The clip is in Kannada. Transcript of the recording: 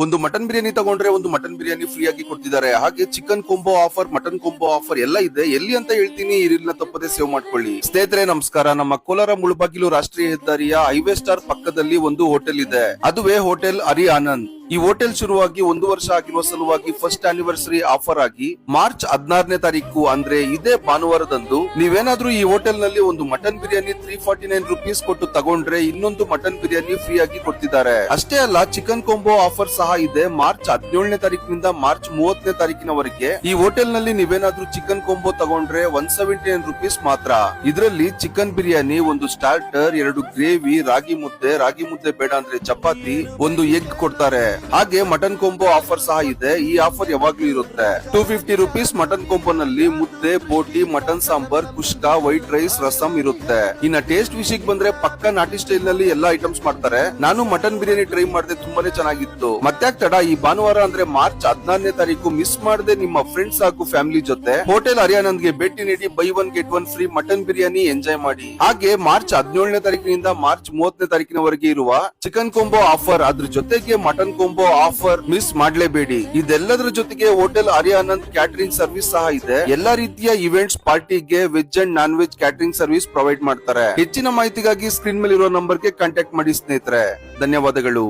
ಒಂದು ಮಟನ್ ಬಿರಿಯಾನಿ ತಗೊಂಡ್ರೆ ಒಂದು ಮಟನ್ ಬಿರಿಯಾನಿ ಫ್ರೀ ಆಗಿ ಕೊಡ್ತಿದ್ದಾರೆ. ಹಾಗೆ chicken combo offer, mutton combo offer ಎಲ್ಲ ಇದೆ. ಎಲ್ಲಿ ಅಂತ ಹೇಳ್ತೀನಿ, ಈ ರೀಲ್ನ ತಪ್ಪದೆ ಸೇವ್ ಮಾಡ್ಕೊಳ್ಳಿ. ಸ್ನೇಹಿತರೆ ನಮಸ್ಕಾರ. ನಮ್ಮ ಕೋಲಾರ ಮುಳಬಾಗಿಲು ರಾಷ್ಟ್ರೀಯ ಹೆದ್ದಾರಿಯ ಹೈವೇ ಸ್ಟಾರ್ ಪಕ್ಕದಲ್ಲಿ ಒಂದು ಹೋಟೆಲ್ ಇದೆ. ಅದುವೇ ಹೋಟೆಲ್ ಹರಿ ಆನಂದ್. ಈ ಹೋಟೆಲ್ ಶುರುವಾಗಿ 1 ವರ್ಷ ಆಗಿರುವ ಸಲುವಾಗಿ ಫಸ್ಟ್ ಆನಿವರ್ಸರಿ ಆಫರ್ ಆಗಿ ಮಾರ್ಚ್ 16ನೇ ತಾರೀಕು ಅಂದ್ರೆ ಇದೇ ಭಾನುವಾರದಂದು ನೀವೇನಾದ್ರೂ ಈ ಹೋಟೆಲ್ ನಲ್ಲಿ ಒಂದು ಮಟನ್ ಬಿರಿಯಾನಿ 349 ರುಪೀಸ್ ಕೊಟ್ಟು ತಗೊಂಡ್ರೆ ಇನ್ನೊಂದು ಮಟನ್ ಬಿರಿಯಾನಿ ಫ್ರೀ ಆಗಿ ಕೊಡ್ತಿದ್ದಾರೆ. ಅಷ್ಟೇ ಅಲ್ಲ, ಚಿಕನ್ ಕೊಂಬೋ ಆಫರ್ ಸಹ ಇದೆ. ಮಾರ್ಚ್ 17ನೇ ತಾರೀಕಿನಿಂದ ಮಾರ್ಚ್ 30ನೇ ತಾರೀಕಿನವರೆಗೆ ಈ ಹೋಟೆಲ್ ನಲ್ಲಿ ನೀವೇನಾದ್ರೂ ಚಿಕನ್ ಕೊಂಬೋ ತಗೊಂಡ್ರೆ 179 ರುಪೀಸ್ ಮಾತ್ರ. ಇದರಲ್ಲಿ ಚಿಕನ್ ಬಿರಿಯಾನಿ, ಒಂದು ಸ್ಟಾರ್ಟರ್, 2 ಗ್ರೇವಿ, ರಾಗಿ ಮುದ್ದೆ ಬೇಡ ಅಂದ್ರೆ ಚಪಾತಿ, ಒಂದು ಎಗ್ ಕೊಡ್ತಾರೆ. ಹಾಗೆ ಮಟನ್ ಕೊಂಬೋ ಆಫರ್ ಸಹ ಇದೆ. ಈ ಆಫರ್ ಯಾವಾಗ್ಲೂ ಇರುತ್ತೆ. 250 ರುಪೀಸ್ ಮಟನ್ ಕೊಂಬೋ ನಲ್ಲಿ mudde, boti, mutton sambar, kushka, white rice, rasam ಇರುತ್ತೆ. ಇನ್ನ ಟೇಸ್ಟ್ ವಿಷಯಕ್ಕೆ ಬಂದ್ರೆ ಪಕ್ಕ ನಾಟಿ ಸ್ಟೈಲ್ ನಲ್ಲಿ ಎಲ್ಲಾ ಐಟಮ್ಸ್ ಮಾಡ್ತಾರೆ. ನಾನು ಮಟನ್ ಬಿರಿಯಾನಿ ಟ್ರೈ ಮಾಡಿದೆ, ತುಂಬಾನೇ ಚೆನ್ನಾಗಿತ್ತು. ಮತ್ತೆ ತಡ, ಈ ಭಾನುವಾರ ಅಂದ್ರೆ ಮಾರ್ಚ್ 16ನೇ ತಾರೀಕು ಮಿಸ್ ಮಾಡದೆ ನಿಮ್ಮ ಫ್ರೆಂಡ್ಸ್ ಹಾಗೂ ಫ್ಯಾಮಿಲಿ ಜೊತೆ ಹೋಟೆಲ್ ಹರಿ ಆನಂದ್ ಗೆ ಭೇಟಿ ನೀಡಿ by one get one free mutton biryani enjoy ಮಾಡಿ. ಹಾಗೆ ಮಾರ್ಚ್ 17ನೇ ತಾರೀಕಿನಿಂದ ಮಾರ್ಚ್ 30ನೇ ತಾರೀಕಿನವರೆಗೆ ಇರುವ ಚಿಕನ್ ಕೊಂಬೋ ಆಫರ್, ಅದ್ರ ಜೊತೆಗೆ ಮಟನ್ ಕೊಂಬೋ ಆಫರ್ ಮಿಸ್ ಮಾಡಲೇಬೇಡಿ. ಇದೆಲ್ಲದರ ಜೊತೆಗೆ ಹೋಟೆಲ್ ಹರಿ ಆನಂದ್ ಕ್ಯಾಟರಿಂಗ್ ಸರ್ವಿಸ್ ಸಹ ಇದೆ. ಎಲ್ಲಾ ರೀತಿಯ ಇವೆಂಟ್ಸ್, ಪಾರ್ಟಿಗೆ veg and non veg catering service provide ಮಾಡ್ತಾರೆ. ಹೆಚ್ಚಿನ ಮಾಹಿತಿಗಾಗಿ ಸ್ಕ್ರೀನ್ ಮೇಲೆ ಇರೋ ನಂಬರ್ಗೆ ಕಾಂಟ್ಯಾಕ್ಟ್ ಮಾಡಿ ಸ್ನೇಹಿತರೆ. ಧನ್ಯವಾದಗಳು.